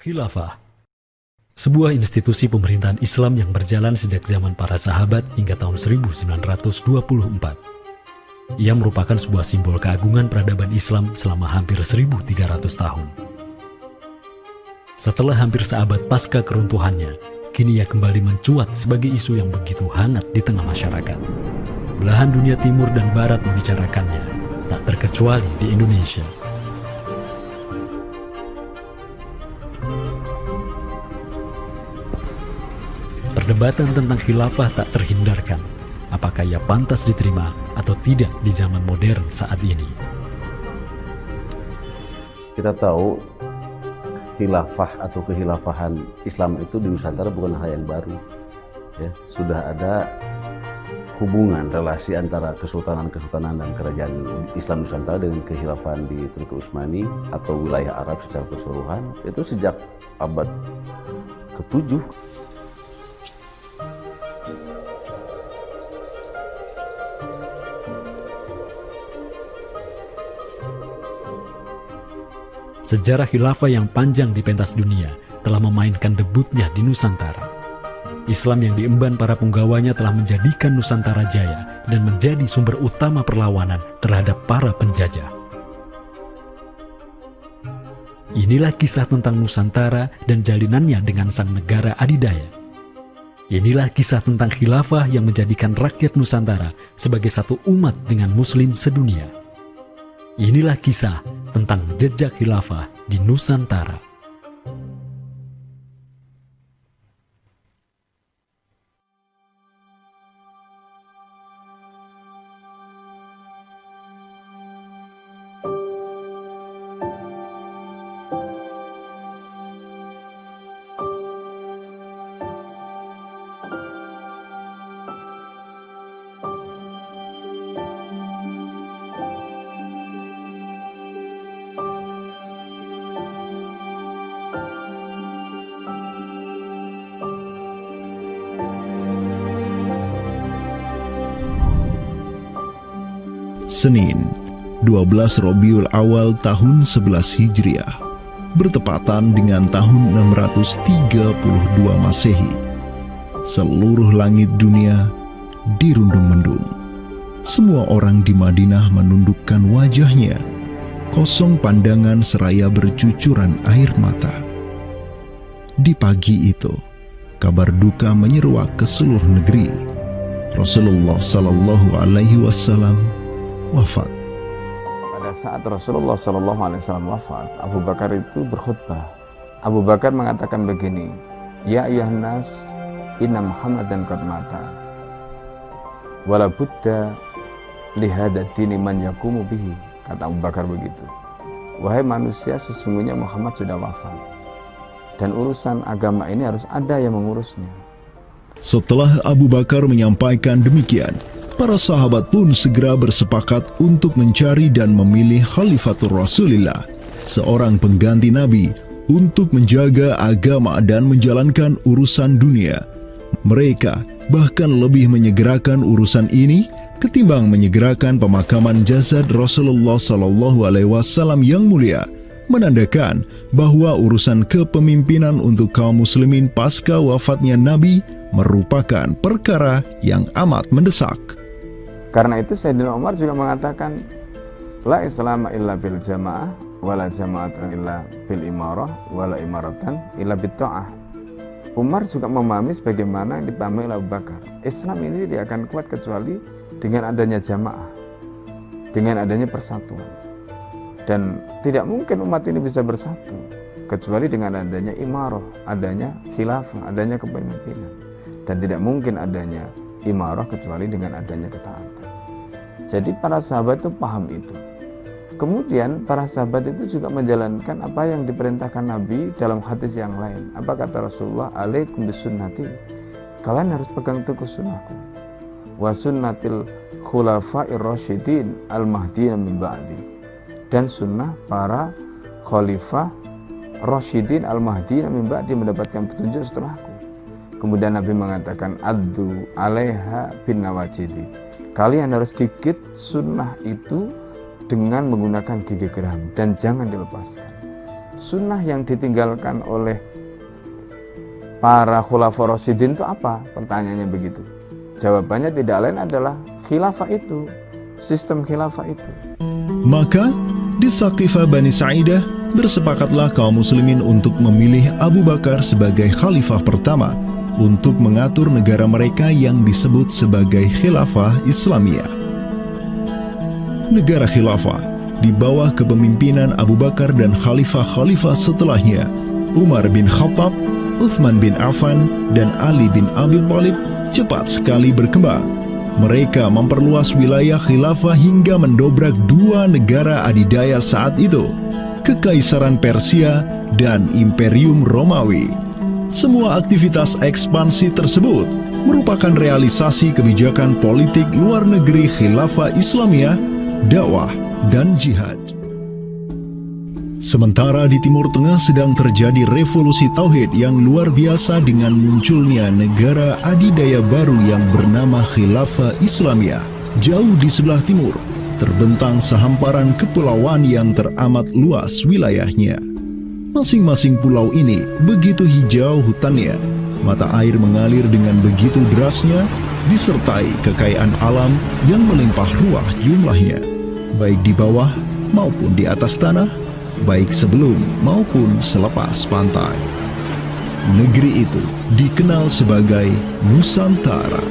Khilafah, sebuah institusi pemerintahan Islam yang berjalan sejak zaman para sahabat hingga tahun 1924. Ia merupakan sebuah simbol keagungan peradaban Islam selama hampir 1.300 tahun. Setelah hampir seabad pasca keruntuhannya, kini ia kembali mencuat sebagai isu yang begitu hangat di tengah masyarakat. Belahan dunia timur dan barat membicarakannya, tak terkecuali di Indonesia. Perdebatan tentang khilafah tak terhindarkan. Apakah ia pantas diterima atau tidak di zaman modern saat ini? Kita tahu khilafah atau kehilafahan Islam itu di Nusantara bukan hal yang baru. Ya, sudah ada hubungan relasi antara kesultanan-kesultanan dan kerajaan Islam Nusantara dengan kehilafahan di Turki Utsmani atau wilayah Arab secara keseluruhan itu sejak abad ke-7. Sejarah khilafah yang panjang di pentas dunia telah memainkan debutnya di Nusantara. Islam yang diemban para punggawanya telah menjadikan Nusantara jaya dan menjadi sumber utama perlawanan terhadap para penjajah. Inilah kisah tentang Nusantara dan jalinannya dengan sang negara adidaya. Inilah kisah tentang khilafah yang menjadikan rakyat Nusantara sebagai satu umat dengan Muslim sedunia. Inilah kisah tentang jejak khilafah di Nusantara. Senin, 12 Rabiul Awal tahun 11 Hijriah, bertepatan dengan tahun 632 Masehi. Seluruh langit dunia dirundung mendung. Semua orang di Madinah menundukkan wajahnya, kosong pandangan seraya bercucuran air mata. Di pagi itu, kabar duka menyeruak ke seluruh negeri. Rasulullah Sallallahu Alaihi Wasallam wafat. Pada saat Rasulullah SAW wafat, Abu Bakar itu berkhutbah. Abu Bakar mengatakan begini, Ya ayuhan nas, inna Muhammadan qad mata. Wala budda lihada dini man yakumu bihi. Kata Abu Bakar begitu. Wahai manusia, sesungguhnya Muhammad sudah wafat. Dan urusan agama ini harus ada yang mengurusnya. Setelah Abu Bakar menyampaikan demikian, para sahabat pun segera bersepakat untuk mencari dan memilih Khalifatur Rasulillah, seorang pengganti Nabi, untuk menjaga agama dan menjalankan urusan dunia. Mereka bahkan lebih menyegerakan urusan ini ketimbang menyegerakan pemakaman jasad Rasulullah SAW yang mulia, menandakan bahwa urusan kepemimpinan untuk kaum muslimin pasca wafatnya Nabi merupakan perkara yang amat mendesak. Karena itu Sayyidina Umar juga mengatakan, La islama illa bil jamaah, wala jama'atan illa bil imarah, wala imaratan illa bit ta'ah. Umar juga memahami sebagaimana yang dipahami oleh Abu Bakar. Islam ini tidak akan kuat kecuali dengan adanya jamaah, dengan adanya persatuan. Dan tidak mungkin umat ini bisa bersatu kecuali dengan adanya imarah, adanya khilafah, adanya kepemimpinan. Dan tidak mungkin adanya imarah kecuali dengan adanya ketaatan. Jadi para sahabat itu paham itu. Kemudian para sahabat itu juga menjalankan apa yang diperintahkan Nabi dalam hadis yang lain. Apa kata Rasulullah? Alaikum bisunnati. Kalian harus pegang teguh sunnahku. Wa sunnatil khulafa'ir rasyidin al-mahdiyyin min ba'di. Dan sunnah para khalifah rasyidin al-mahdiyyin min ba'di, mendapatkan petunjuk setelahku. Kemudian Nabi mengatakan, Addu alaiha bin nawajidi. Kalian harus gigit sunnah itu dengan menggunakan gigi geram dan jangan dilepaskan. sunnah yang ditinggalkan oleh para khulafaur rasyidin itu apa? Pertanyaannya begitu. Jawabannya tidak lain adalah khilafah itu, sistem khilafah itu. Maka di Saqifah Bani Sa'idah bersepakatlah kaum muslimin untuk memilih Abu Bakar sebagai khalifah pertama untuk mengatur negara mereka yang disebut sebagai khilafah Islamiyah. Negara khilafah di bawah kepemimpinan Abu Bakar dan khalifah-khalifah setelahnya, Umar bin Khattab, Utsman bin Affan, dan Ali bin Abi Thalib cepat sekali berkembang. Mereka memperluas wilayah khilafah hingga mendobrak dua negara adidaya saat itu, Kekaisaran Persia dan Imperium Romawi. Semua aktivitas ekspansi tersebut merupakan realisasi kebijakan politik luar negeri khilafah Islamiyah, dakwah, dan jihad. Sementara di Timur Tengah sedang terjadi revolusi tauhid yang luar biasa dengan munculnya negara adidaya baru yang bernama Khilafah Islamiyah. Jauh di sebelah timur, terbentang sehamparan kepulauan yang teramat luas wilayahnya. Masing-masing pulau ini begitu hijau hutannya, mata air mengalir dengan begitu derasnya, disertai kekayaan alam yang melimpah ruah jumlahnya, baik di bawah maupun di atas tanah, baik sebelum maupun selepas pantai. Negeri itu dikenal sebagai Nusantara.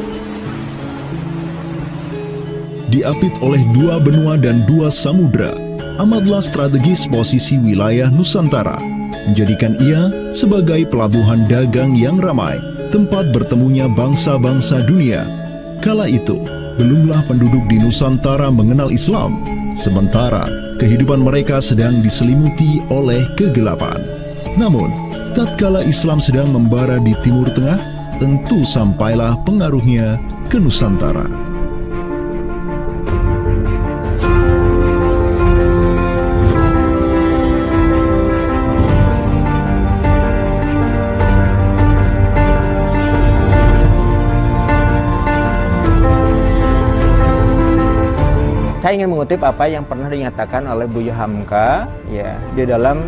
Diapit oleh dua benua dan dua samudra, amatlah strategis posisi wilayah Nusantara, menjadikan ia sebagai pelabuhan dagang yang ramai, tempat bertemunya bangsa-bangsa dunia. Kala itu, belumlah penduduk di Nusantara mengenal Islam, sementara kehidupan mereka sedang diselimuti oleh kegelapan. Namun, tatkala Islam sedang membara di Timur Tengah, tentu sampailah pengaruhnya ke Nusantara. Saya ingin mengutip apa yang pernah dinyatakan oleh Buya Hamka ya di dalam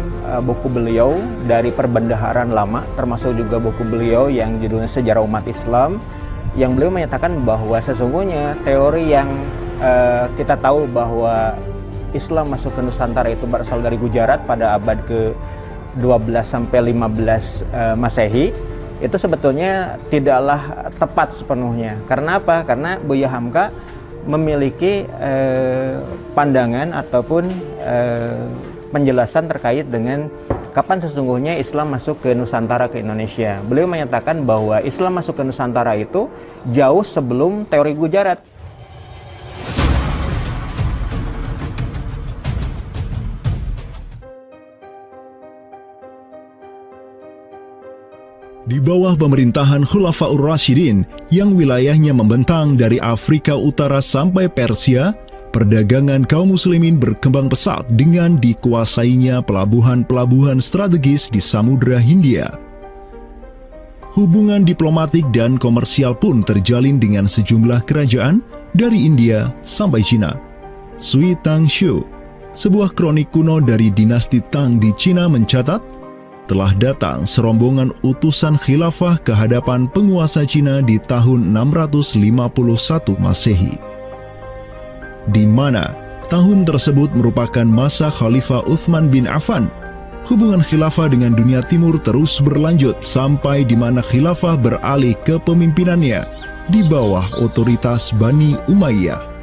buku beliau dari Perbendaharaan Lama, termasuk juga buku beliau yang judulnya Sejarah Umat Islam, yang beliau menyatakan bahwa sesungguhnya teori yang kita tahu bahwa Islam masuk ke Nusantara itu berasal dari Gujarat pada abad ke-12 sampai 15 Masehi, itu sebetulnya tidaklah tepat sepenuhnya. Karena apa? Karena Buya Hamka memiliki pandangan ataupun penjelasan terkait dengan kapan sesungguhnya Islam masuk ke Nusantara, ke Indonesia. Beliau menyatakan bahwa Islam masuk ke Nusantara itu jauh sebelum teori Gujarat. Di bawah pemerintahan Khulafaur Rasyidin yang wilayahnya membentang dari Afrika Utara sampai Persia, perdagangan kaum muslimin berkembang pesat dengan dikuasainya pelabuhan-pelabuhan strategis di Samudra Hindia. Hubungan diplomatik dan komersial pun terjalin dengan sejumlah kerajaan dari India sampai Cina. Sui Tangshu, sebuah kronik kuno dari dinasti Tang di Cina mencatat, telah datang serombongan utusan khilafah ke hadapan penguasa Cina di tahun 651 Masehi, di mana tahun tersebut merupakan masa Khalifah Utsman bin Affan. Hubungan khilafah dengan dunia timur terus berlanjut sampai di mana khilafah beralih ke pemimpinannya di bawah otoritas Bani Umayyah.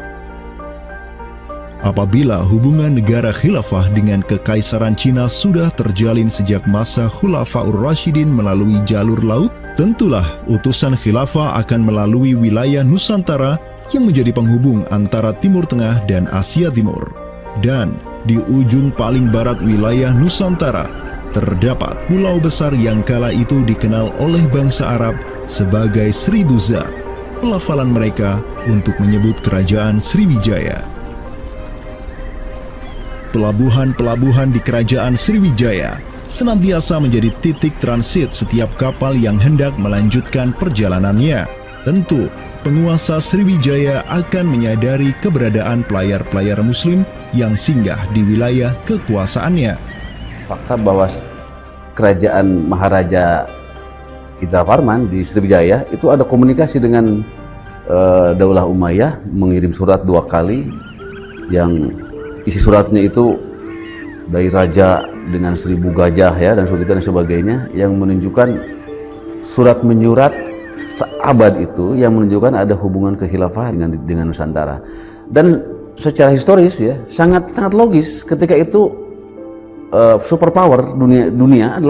Apabila hubungan negara khilafah dengan kekaisaran Cina sudah terjalin sejak masa Khulafaur Rasyidin melalui jalur laut, tentulah utusan khilafah akan melalui wilayah Nusantara yang menjadi penghubung antara Timur Tengah dan Asia Timur. Dan di ujung paling barat wilayah Nusantara, terdapat pulau besar yang kala itu dikenal oleh bangsa Arab sebagai Sribuza, pelafalan mereka untuk menyebut kerajaan Sriwijaya. Pelabuhan-pelabuhan di kerajaan Sriwijaya senantiasa menjadi titik transit setiap kapal yang hendak melanjutkan perjalanannya. Tentu, penguasa Sriwijaya akan menyadari keberadaan pelayar-pelayar muslim yang singgah di wilayah kekuasaannya. fakta bahwa kerajaan Maharaja Indravarman di Sriwijaya itu ada komunikasi dengan Daulah Umayyah, mengirim surat 2 kali yang isi suratnya itu dari raja dengan 1000 gajah ya dan sebagainya, yang menunjukkan surat menyurat seabad itu yang menunjukkan ada hubungan kekhilafahan dengan Nusantara. Dan secara historis ya sangat logis ketika itu superpower dunia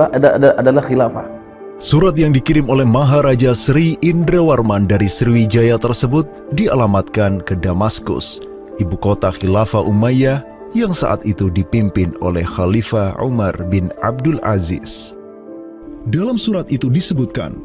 adalah khilafah. Surat yang dikirim oleh Maharaja Sri Indrawarman dari Sriwijaya tersebut dialamatkan ke Damaskus, ibu kota Khilafah Umayyah yang saat itu dipimpin oleh Khalifah Umar bin Abdul Aziz. Dalam surat itu disebutkan,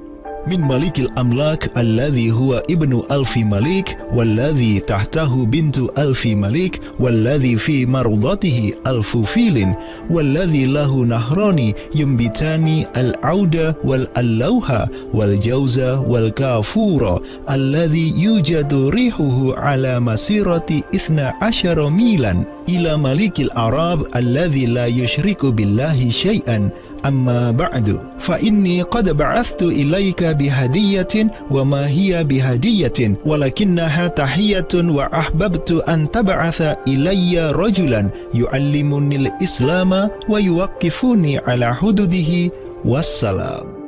min malikil amlak alladhi huwa ibnu alfi malik walladhi tahtahu bintu alfi malik walladhi fi marudatihi alfu filin walladhi lahu nahrani yumbitani al-auda wal-allawha wal-jawza wal-kafura alladhi yujadu rihuhu ala masirati 12 milan ila malikil arab alladhi la yushriku billahi syai'an. Amma ba'du, fa inni qad ba'athtu ilaika bihadiyatin wa ma hiya bihadiyatin walakinnaha tahiyatun wa ahbabtu an tab'atha ilayya rajulan yu'allimunil islama wa yuwaqqifuni ala hududihi wassalam.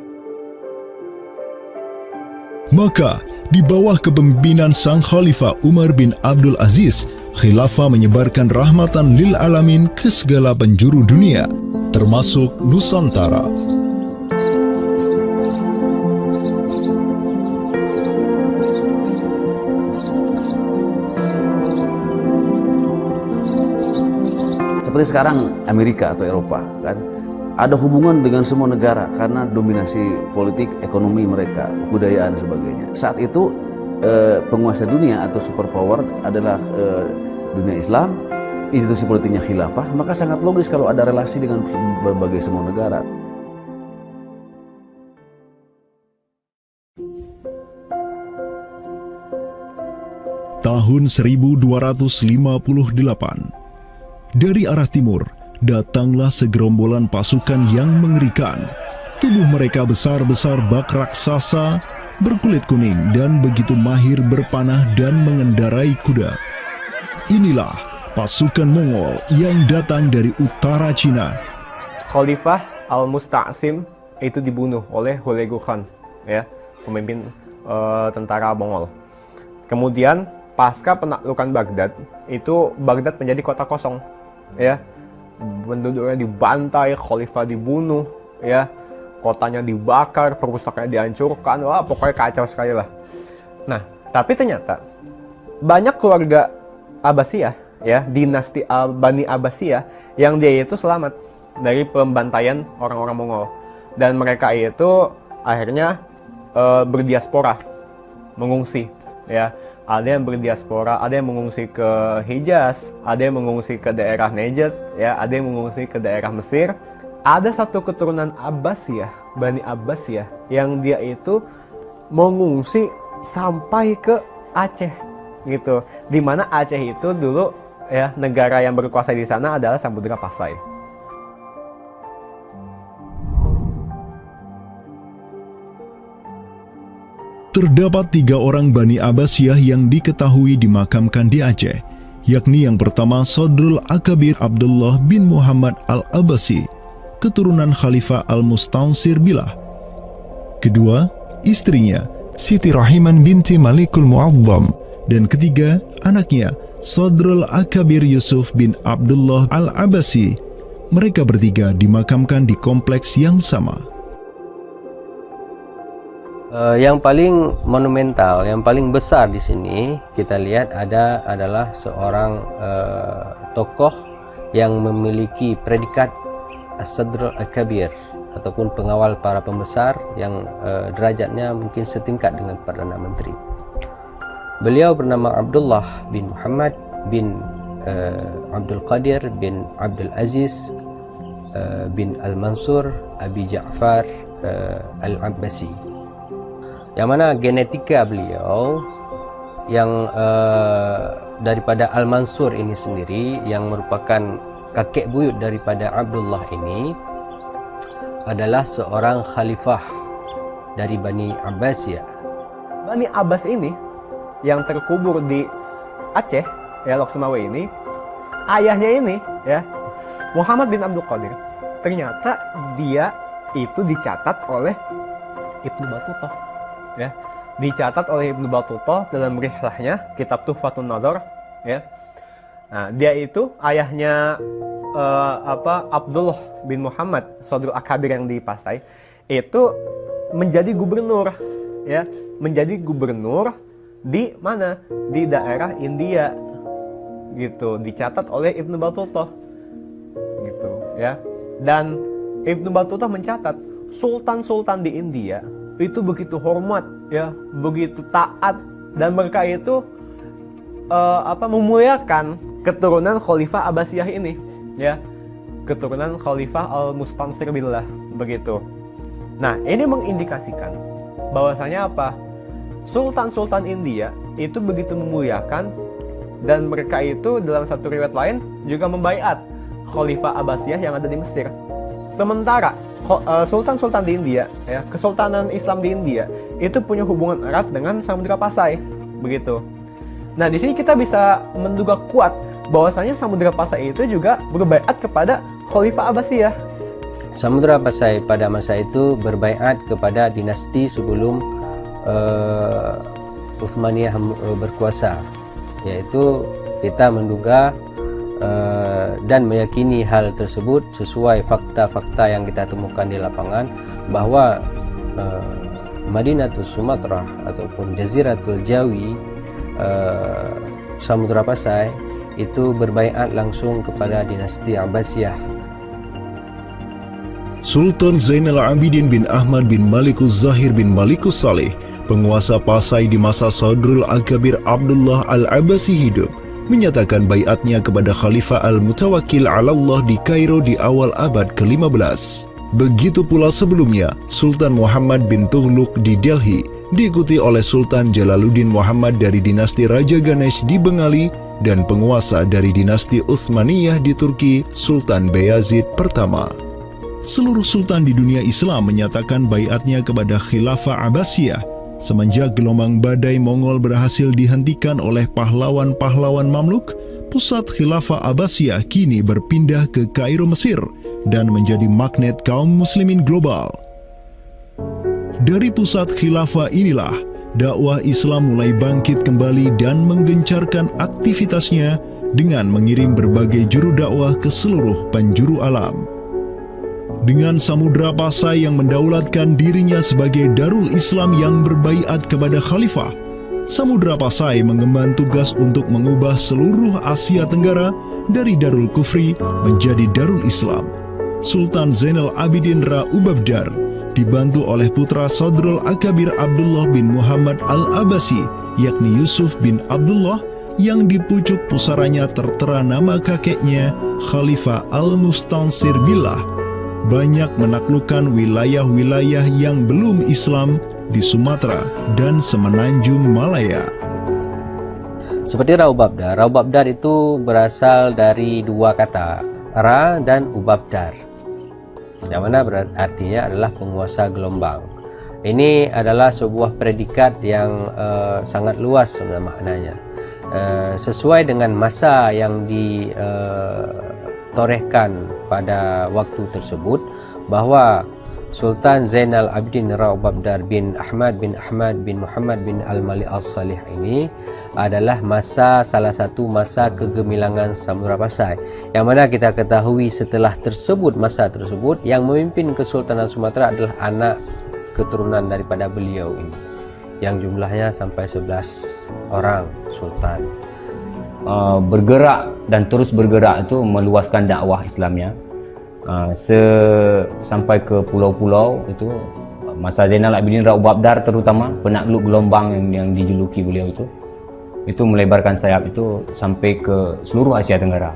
Maka di bawah kepemimpinan sang Khalifah Umar bin Abdul Aziz, khilafah menyebarkan rahmatan lil alamin ke segala penjuru dunia, termasuk Nusantara. Seperti sekarang Amerika atau Eropa kan ada hubungan dengan semua negara karena dominasi politik, ekonomi mereka, budayaan dan sebagainya. Saat itu penguasa dunia atau superpower adalah dunia Islam, institusi politiknya khilafah, maka sangat logis kalau ada relasi dengan berbagai semua negara. Tahun 1258, dari arah timur datanglah segerombolan pasukan yang mengerikan. Tubuh mereka besar-besar bak raksasa, berkulit kuning dan begitu mahir berpanah dan mengendarai kuda. Inilah pasukan Mongol yang datang dari utara Cina. Khalifah Al-Musta'sim itu dibunuh oleh Hulagu Khan, ya, pemimpin tentara Mongol. Kemudian pasca penaklukan Baghdad, itu Baghdad menjadi kota kosong, ya. Penduduknya dibantai, khalifah dibunuh, ya. Kotanya dibakar, perpustakaannya dihancurkan, wah pokoknya kacau sekali lah. Nah, tapi ternyata banyak keluarga Abbasiyah, ya, dinasti Bani Abbasiyah yang dia itu selamat dari pembantaian orang-orang Mongol, dan mereka itu akhirnya berdiaspora, mengungsi, ya. Ada yang berdiaspora, ada yang mengungsi ke Hijaz, ada yang mengungsi ke daerah Najd, ya, ada yang mengungsi ke daerah Mesir. Ada satu keturunan Abbasiyah, Bani Abbasiyah, yang dia itu mengungsi sampai ke Aceh, gitu. Dimana Aceh itu dulu, ya, negara yang berkuasa di sana adalah Samudra Pasai. Terdapat 3 orang Bani Abbasiyah yang diketahui dimakamkan di Aceh, yakni yang pertama Sodrul Akabir Abdullah bin Muhammad Al-Abbasi, keturunan Khalifah Al-Mustaunsir Billah. Kedua, istrinya Siti Rahiman binti Malikul Mu'azzam, dan ketiga, anaknya Sodrul Akabir Yusuf bin Abdullah Al-Abbasi. Mereka bertiga dimakamkan di kompleks yang sama. Yang paling monumental, yang paling besar di sini kita lihat adalah seorang tokoh yang memiliki predikat As-Sadr Al-Kabir ataupun pengawal para pembesar yang derajatnya mungkin setingkat dengan Perdana Menteri. Beliau bernama Abdullah bin Muhammad bin Abdul Qadir bin Abdul Aziz bin Al-Mansur Abi Ja'far Al-Abbasi, yang mana genetika beliau yang daripada Al-Mansur ini sendiri yang merupakan kakek buyut daripada Abdullah ini adalah seorang khalifah dari Bani Abbasiyah. Bani Abbas ini yang terkubur di Aceh, ya, Lok Sumawe ini, ayahnya ini, ya, Muhammad bin Abdul Qadir, ternyata dia itu dicatat oleh Ibnu Battuta, ya, dicatat oleh Ibnu Battuta dalam rihlahnya kitab Tuhfatun Nazar, ya. Nah, dia itu ayahnya Abdullah bin Muhammad Sodrul Akabir yang di Pasai itu menjadi gubernur, ya, menjadi gubernur di mana? Di daerah India, gitu, dicatat oleh Ibnu Battuta, gitu, ya. Dan Ibnu Battuta mencatat sultan-sultan di India itu begitu hormat, ya, begitu taat, dan mereka itu memuliakan keturunan Khalifah Abbasiyah ini, ya, keturunan Khalifah Al-Mustansir Billah, begitu. Nah, ini mengindikasikan bahwasanya apa? Sultan-sultan India itu begitu memuliakan, dan mereka itu dalam satu riwayat lain juga membaiat Khalifah Abbasiyah yang ada di Mesir. Sementara sultan-sultan di India, ya, Kesultanan Islam di India itu punya hubungan erat dengan Samudra Pasai, begitu. Nah, di sini kita bisa menduga kuat bahwasanya Samudra Pasai itu juga berbaiat kepada Khalifah Abbasiyah. Samudra Pasai pada masa itu berbaiat kepada dinasti sebelum Utsmaniyah berkuasa, yaitu kita menduga dan meyakini hal tersebut sesuai fakta-fakta yang kita temukan di lapangan bahwa Madinatul Sumatera ataupun Jaziratul Jawi, Samudra Pasai itu berbaiat langsung kepada dinasti Abbasiyah. Sultan Zainal Abidin bin Ahmad bin Malikus Zahir bin Malikus Saleh, penguasa Pasai di masa Sodrul Akabir Abdullah Al-Abbasi hidup, menyatakan baiatnya kepada Khalifah Al-Mutawakkil 'ala Allah di Kairo di awal abad ke-15. Begitu pula sebelumnya, Sultan Muhammad bin Tughluk di Delhi diikuti oleh Sultan Jalaluddin Muhammad dari dinasti Raja Ganesh di Bengali dan penguasa dari dinasti Utsmaniyah di Turki, Sultan Bayazid pertama. Seluruh sultan di dunia Islam menyatakan baiatnya kepada Khilafah Abbasiyah semenjak gelombang badai Mongol berhasil dihentikan oleh pahlawan-pahlawan Mamluk. Pusat Khilafah Abbasiyah kini berpindah ke Kairo, Mesir, dan menjadi magnet kaum muslimin global. Dari pusat khilafah inilah dakwah Islam mulai bangkit kembali dan menggencarkan aktivitasnya dengan mengirim berbagai juru dakwah ke seluruh penjuru alam. Dengan Samudra Pasai yang mendaulatkan dirinya sebagai Darul Islam yang berbaiat kepada khalifah, Samudra Pasai mengemban tugas untuk mengubah seluruh Asia Tenggara dari Darul Kufri menjadi Darul Islam. Sultan Zainal Abidin Ra Ubabdar dibantu oleh putra Sodrul Akabir Abdullah bin Muhammad Al-Abbasi, yakni Yusuf bin Abdullah, yang di pucuk pusaranya tertera nama kakeknya Khalifah Al-Mustansir Billah, banyak menaklukkan wilayah-wilayah yang belum Islam di Sumatera dan Semenanjung Malaya. Seperti Ra Ubabdar. Ra Ubabdar itu berasal dari dua kata, Ra dan Ubabdar, yang mana artinya adalah penguasa gelombang. Ini adalah sebuah predikat yang sangat luas sebenarnya maknanya. Sesuai dengan masa yang ditorehkan pada waktu tersebut, bahwa Sultan Zainal Abidin Ra Ubabdar bin Ahmad bin Muhammad bin Al-Malik Al-Salih ini adalah salah satu masa kegemilangan Samudra Pasai, yang mana kita ketahui setelah masa tersebut yang memimpin Kesultanan Sumatera adalah anak keturunan daripada beliau ini, yang jumlahnya sampai 11 orang sultan. Bergerak dan terus bergerak itu meluaskan dakwah Islamnya sampai ke pulau-pulau. Itu masa Zainal Abidin Ra Ubabdar, terutama penakluk gelombang yang dijuluki beliau itu melebarkan sayap itu sampai ke seluruh Asia Tenggara.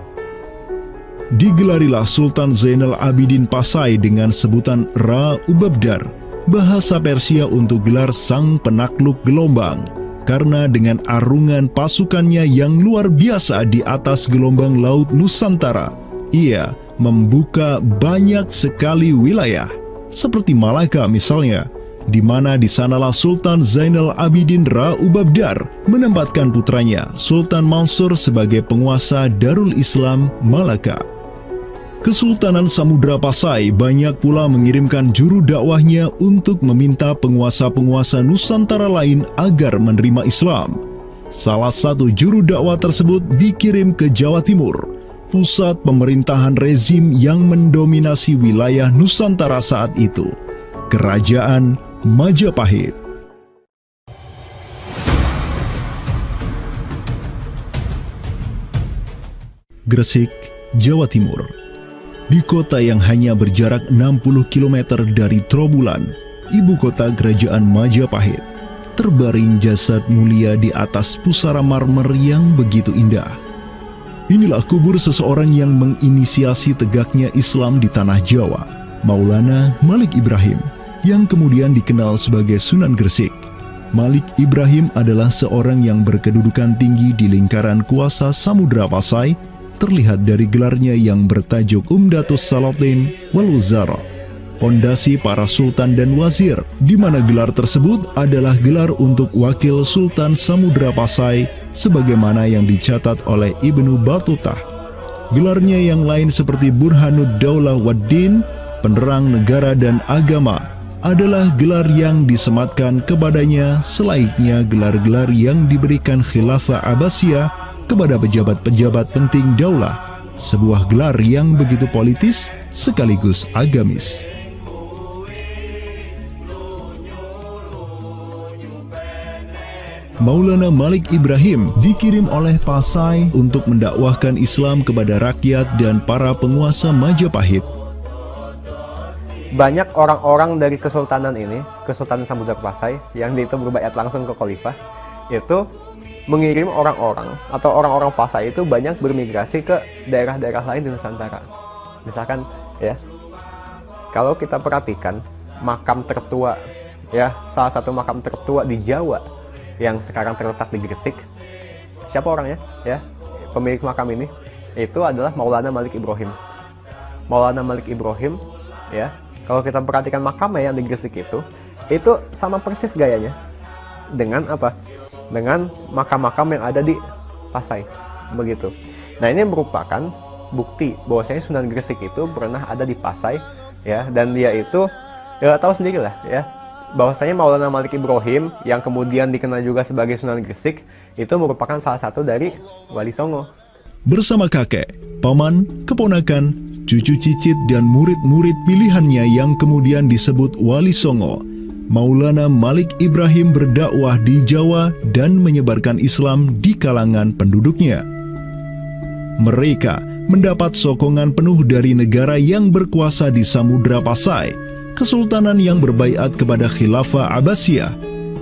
Digelarilah Sultan Zainal Abidin Pasai dengan sebutan Ra Ubabdar, bahasa Persia untuk gelar sang penakluk gelombang, karena dengan arungan pasukannya yang luar biasa di atas gelombang laut Nusantara, ia membuka banyak sekali wilayah, seperti Malaka misalnya, di mana di sanalah Sultan Zainal Abidin Ra Ubabdar menempatkan putranya Sultan Mansur sebagai penguasa Darul Islam Malaka. Kesultanan Samudra Pasai banyak pula mengirimkan juru dakwahnya untuk meminta penguasa-penguasa Nusantara lain agar menerima Islam. Salah satu juru dakwah tersebut dikirim ke Jawa Timur, pusat pemerintahan rezim yang mendominasi wilayah Nusantara saat itu, Kerajaan Majapahit. Gresik, Jawa Timur. Di kota yang hanya berjarak 60 km dari Trowulan, ibu kota Kerajaan Majapahit, terbaring jasad mulia di atas pusara marmer yang begitu indah. Inilah kubur seseorang yang menginisiasi tegaknya Islam di tanah Jawa, Maulana Malik Ibrahim, yang kemudian dikenal sebagai Sunan Gresik. Malik Ibrahim adalah seorang yang berkedudukan tinggi di lingkaran kuasa Samudra Pasai, terlihat dari gelarnya yang bertajuk Umdatus Salatin wal Wuzara, pondasi para sultan dan wazir, di mana gelar tersebut adalah gelar untuk wakil Sultan Samudra Pasai sebagaimana yang dicatat oleh Ibnu Batutah. Gelarnya yang lain seperti Burhanud Daulah Waddin, penerang negara dan agama, adalah gelar yang disematkan kepadanya selayaknya gelar-gelar yang diberikan Khilafah Abbasiyah kepada pejabat-pejabat penting daulah, sebuah gelar yang begitu politis sekaligus agamis. Maulana Malik Ibrahim dikirim oleh Pasai untuk mendakwahkan Islam kepada rakyat dan para penguasa Majapahit. Banyak orang-orang dari kesultanan ini, Kesultanan Samudra Pasai, yang itu berbaiat langsung ke khalifah, itu mengirim orang-orang atau orang-orang Pasai itu banyak bermigrasi ke daerah-daerah lain di Nusantara. Misalkan ya, kalau kita perhatikan makam tertua ya, salah satu makam tertua di Jawa yang sekarang terletak di Gresik, siapa orangnya ya? Pemilik makam ini itu adalah Maulana Malik Ibrahim. Maulana Malik Ibrahim ya, kalau kita perhatikan makamnya yang di Gresik itu sama persis gayanya dengan apa? Dengan makam-makam yang ada di Pasai, begitu. Nah, ini merupakan bukti bahwasanya Sunan Gresik itu pernah ada di Pasai ya, dan dia itu ya tahu sendiri lah ya, bahwasanya Maulana Malik Ibrahim yang kemudian dikenal juga sebagai Sunan Gresik itu merupakan salah satu dari Wali Songo. Bersama kakek, paman, keponakan, cucu cicit dan murid-murid pilihannya yang kemudian disebut Wali Songo, Maulana Malik Ibrahim berdakwah di Jawa dan menyebarkan Islam di kalangan penduduknya. Mereka mendapat sokongan penuh dari negara yang berkuasa di Samudra Pasai, kesultanan yang berbaiat kepada Khilafah Abbasiyah.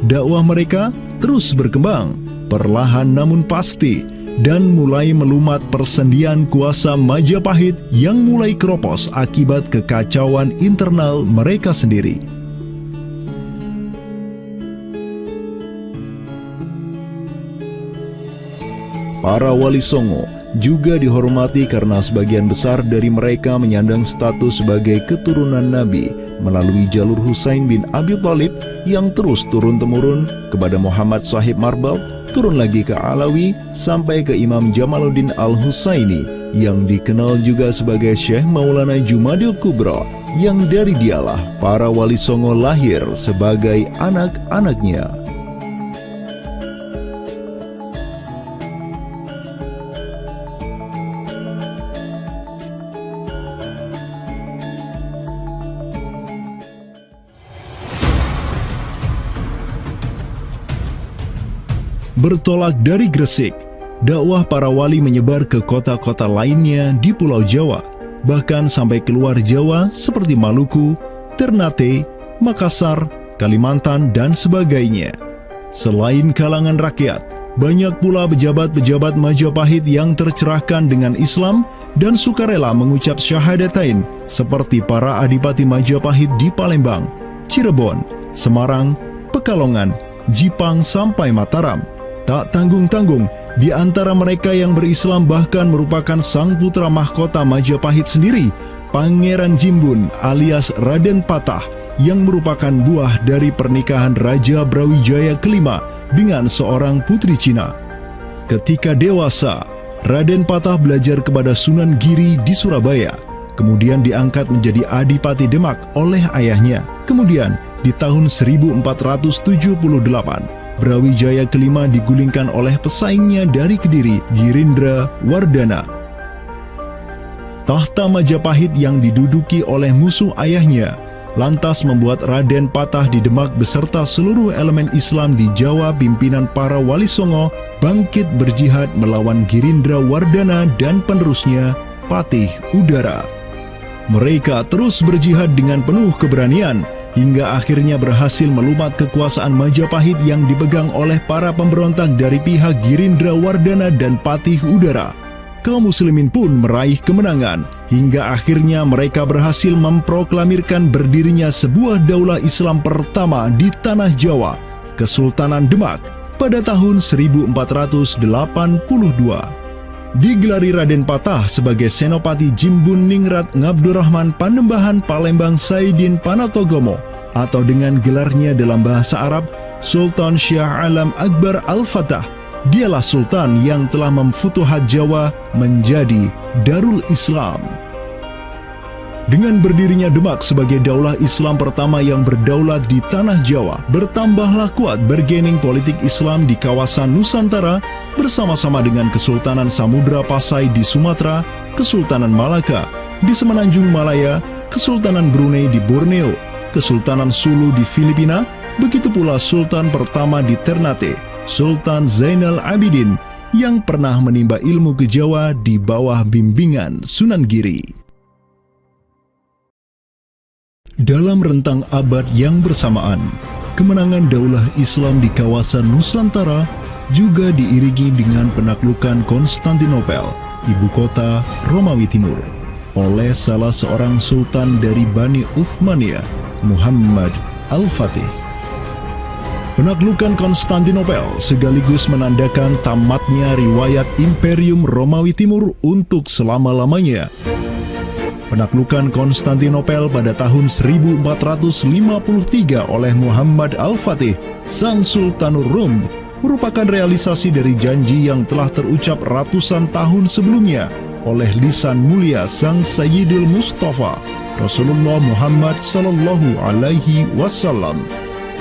Dakwah mereka terus berkembang, perlahan namun pasti, dan mulai melumat persendian kuasa Majapahit yang mulai keropos akibat kekacauan internal mereka sendiri. Para Wali Songo juga dihormati karena sebagian besar dari mereka menyandang status sebagai keturunan Nabi melalui jalur Husain bin Abi Thalib yang terus turun-temurun kepada Muhammad Sahib Marbal, turun lagi ke Alawi sampai ke Imam Jamaluddin Al-Husaini yang dikenal juga sebagai Syekh Maulana Jumadil Kubra, yang dari dialah para Wali Songo lahir sebagai anak-anaknya. Bertolak dari Gresik, dakwah para wali menyebar ke kota-kota lainnya di Pulau Jawa, bahkan sampai keluar Jawa seperti Maluku, Ternate, Makassar, Kalimantan, dan sebagainya. Selain kalangan rakyat, banyak pula pejabat-pejabat Majapahit yang tercerahkan dengan Islam dan sukarela mengucap syahadatain, seperti para adipati Majapahit di Palembang, Cirebon, Semarang, Pekalongan, Jipang sampai Mataram. Tak tanggung-tanggung, di antara mereka yang berislam bahkan merupakan sang putra mahkota Majapahit sendiri, Pangeran Jimbun alias Raden Patah, yang merupakan buah dari pernikahan Raja Brawijaya kelima dengan seorang putri Cina. Ketika dewasa, Raden Patah belajar kepada Sunan Giri di Surabaya, kemudian diangkat menjadi Adipati Demak oleh ayahnya. Kemudian di tahun 1478, Brawijaya kelima digulingkan oleh pesaingnya dari Kediri, Girindra Wardana. Tahta Majapahit yang diduduki oleh musuh ayahnya lantas membuat Raden Patah di Demak beserta seluruh elemen Islam di Jawa pimpinan para Wali Songo bangkit berjihad melawan Girindra Wardana dan penerusnya Patih Udara. Mereka terus berjihad dengan penuh keberanian hingga akhirnya berhasil melumat kekuasaan Majapahit yang dipegang oleh para pemberontak dari pihak Girindra Wardana dan Patih Udara. Kaum muslimin pun meraih kemenangan hingga akhirnya mereka berhasil memproklamirkan berdirinya sebuah daulah Islam pertama di tanah Jawa, Kesultanan Demak, pada tahun 1482. Digelari Raden Patah sebagai Senopati Jimbun Ningrat Ngabdurrahman Panembahan Palembang Saidin Panatogomo, atau dengan gelarnya dalam bahasa Arab Sultan Syah Alam Akbar Al-Fatah. Dialah sultan yang telah memfutuhat Jawa menjadi Darul Islam. Dengan berdirinya Demak sebagai daulah Islam pertama yang berdaulat di tanah Jawa, bertambahlah kuat bargaining politik Islam di kawasan Nusantara bersama-sama dengan Kesultanan Samudra Pasai di Sumatera, Kesultanan Malaka di Semenanjung Malaya, Kesultanan Brunei di Borneo, Kesultanan Sulu di Filipina, begitu pula Sultan pertama di Ternate, Sultan Zainal Abidin, yang pernah menimba ilmu ke Jawa di bawah bimbingan Sunan Giri. Dalam rentang abad yang bersamaan, kemenangan daulah Islam di kawasan Nusantara juga diiringi dengan penaklukan Konstantinopel, ibu kota Romawi Timur, oleh salah seorang sultan dari Bani Uthmaniyah, Muhammad Al-Fatih. Penaklukan Konstantinopel sekaligus menandakan tamatnya riwayat Imperium Romawi Timur untuk selama-lamanya. Penaklukan Konstantinopel pada tahun 1453 oleh Muhammad Al-Fatih, sang Sultanul Rum, merupakan realisasi dari janji yang telah terucap ratusan tahun sebelumnya oleh lisan mulia sang Sayyidul Mustafa, Rasulullah Muhammad Sallallahu Alaihi Wasallam.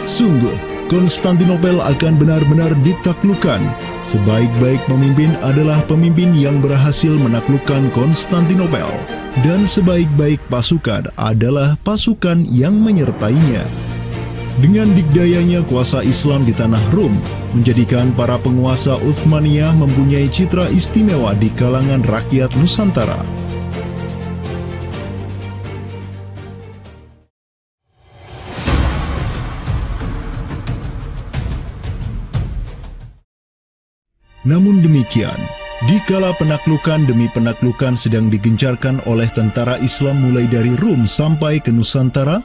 Sungguh, Konstantinopel akan benar-benar ditaklukkan. Sebaik-baik pemimpin adalah pemimpin yang berhasil menaklukkan Konstantinopel, dan sebaik-baik pasukan adalah pasukan yang menyertainya. Dengan dikdayanya kuasa Islam di tanah Rum, menjadikan para penguasa Uthmaniyah mempunyai citra istimewa di kalangan rakyat Nusantara. Namun demikian, dikala penaklukan demi penaklukan sedang digencarkan oleh tentara Islam mulai dari Rum sampai ke Nusantara,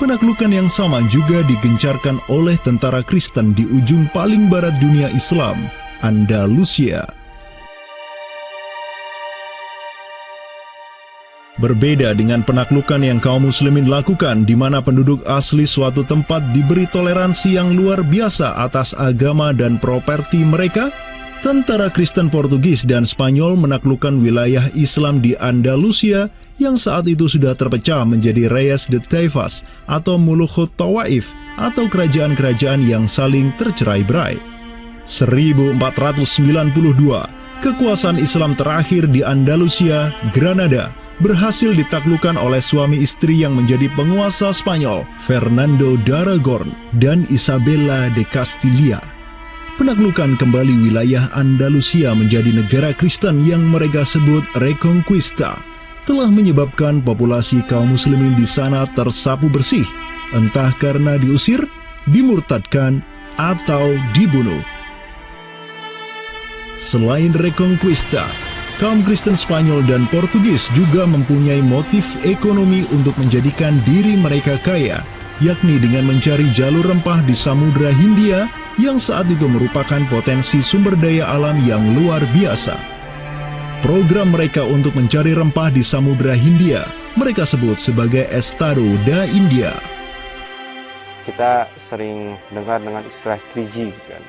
penaklukan yang sama juga digencarkan oleh tentara Kristen di ujung paling barat dunia Islam, Andalusia. Berbeda dengan penaklukan yang kaum muslimin lakukan, di mana penduduk asli suatu tempat diberi toleransi yang luar biasa atas agama dan properti mereka, tentara Kristen Portugis dan Spanyol menaklukkan wilayah Islam di Andalusia yang saat itu sudah terpecah menjadi Reyes de Taifas atau Mulukhut Tawaif atau kerajaan-kerajaan yang saling tercerai-berai. 1492, kekuasaan Islam terakhir di Andalusia, Granada, berhasil ditaklukkan oleh suami istri yang menjadi penguasa Spanyol, Fernando de Aragon dan Isabella de Castilla. Penaklukan kembali wilayah Andalusia menjadi negara Kristen yang mereka sebut Reconquista telah menyebabkan populasi kaum muslimin di sana tersapu bersih, entah karena diusir, dimurtadkan, atau dibunuh. Selain Reconquista, kaum Kristen Spanyol dan Portugis juga mempunyai motif ekonomi untuk menjadikan diri mereka kaya, yakni dengan mencari jalur rempah di Samudra Hindia yang saat itu merupakan potensi sumber daya alam yang luar biasa. Program mereka untuk mencari rempah di Samudra Hindia mereka sebut sebagai Estado da India. Kita sering dengar dengan istilah 3G gitu kan.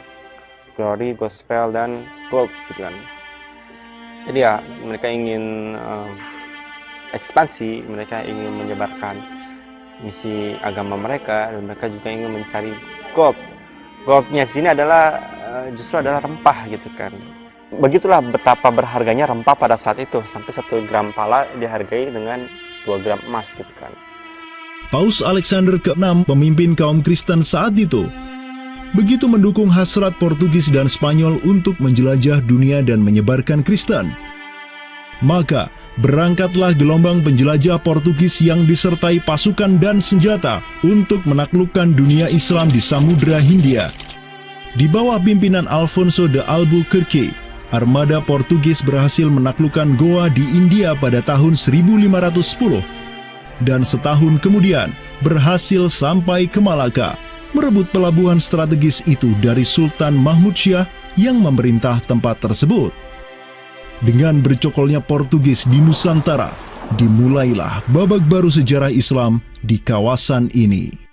Glory, Gospel, dan Gold gitu kan. Jadi ya mereka ingin ekspansi, mereka ingin menyebarkan misi agama mereka, dan mereka juga ingin mencari gold. Goldnya sini adalah justru adalah rempah gitu kan. Begitulah betapa berharganya rempah pada saat itu, sampai 1 gram pala dihargai dengan 2 gram emas gitu kan. Paus Alexander ke-6, pemimpin kaum Kristen saat itu, begitu mendukung hasrat Portugis dan Spanyol untuk menjelajah dunia dan menyebarkan Kristen. Maka, berangkatlah gelombang penjelajah Portugis yang disertai pasukan dan senjata untuk menaklukkan dunia Islam di Samudra Hindia. Di bawah pimpinan Alfonso de Albuquerque, armada Portugis berhasil menaklukkan Goa di India pada tahun 1510. Dan setahun kemudian, berhasil sampai ke Malaka, merebut pelabuhan strategis itu dari Sultan Mahmud Syah yang memerintah tempat tersebut. Dengan bercokolnya Portugis di Nusantara, dimulailah babak baru sejarah Islam di kawasan ini.